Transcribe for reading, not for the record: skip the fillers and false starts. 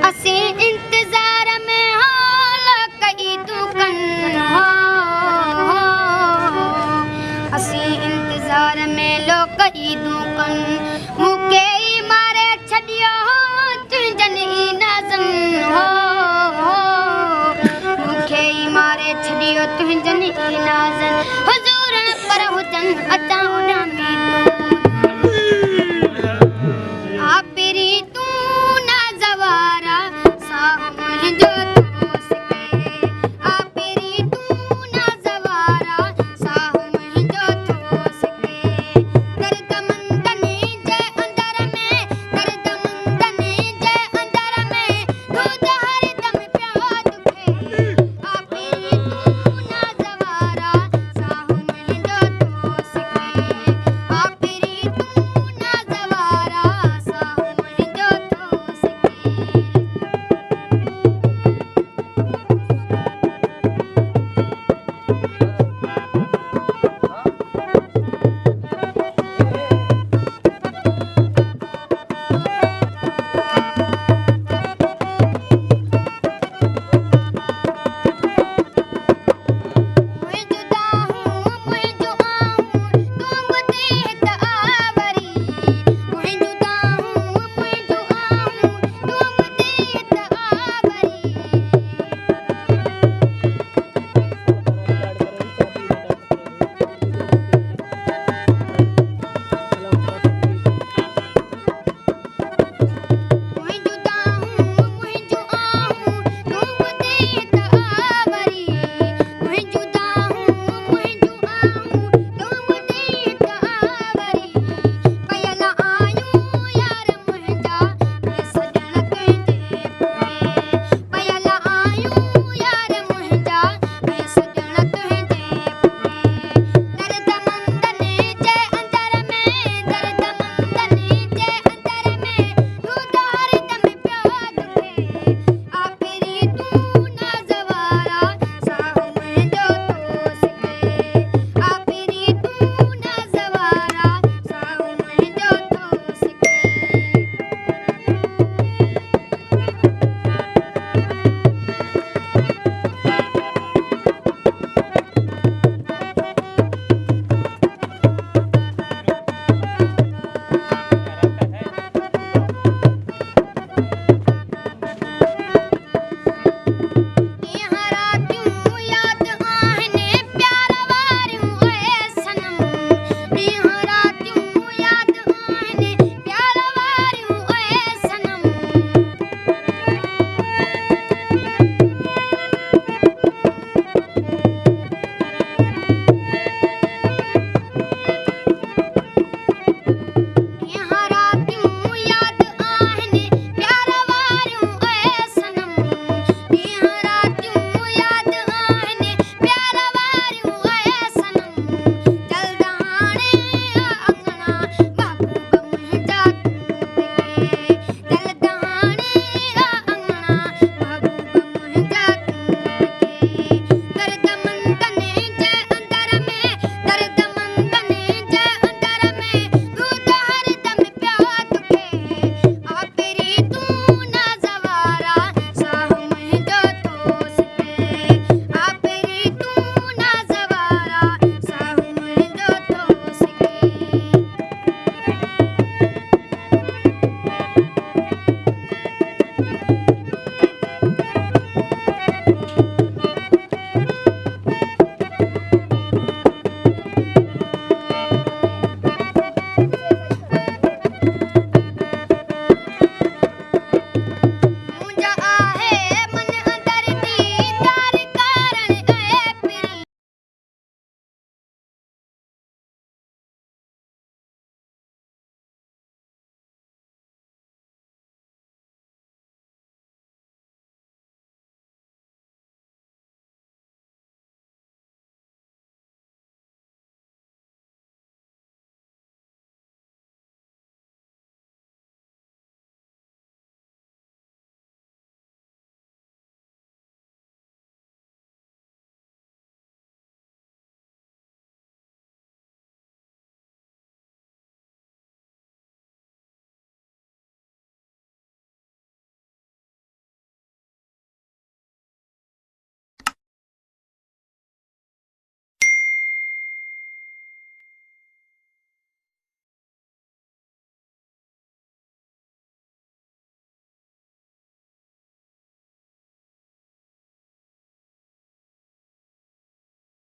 असीं इंतज़ार में हाल कई तूं कनि हो असीं इंतज़ार में लो कई तूं कनि मूंखे ई मारे छॾियो तुंहिंजनि ई नाज़न हो मूंखे ई मारे छॾियो तुंहिंजनि ई नाज़न हुज़ूर पर हुजनि अचां उॾामी आपरी तूं नाज़वारा साहु मुंहिंजो दोस्त आपरी तूं नाज़वारा साहु मुंहिंजो दोस्त दर्दमंदनी जे अंदर में दर्दमंदनी जे अंदर में दूध हरदम पियो दुखे आपरी तूं नाज़वारा साहु मुंहिंजो दोस्त आपरी तूं नाज़वारा साहु मुंहिंजो दोस्त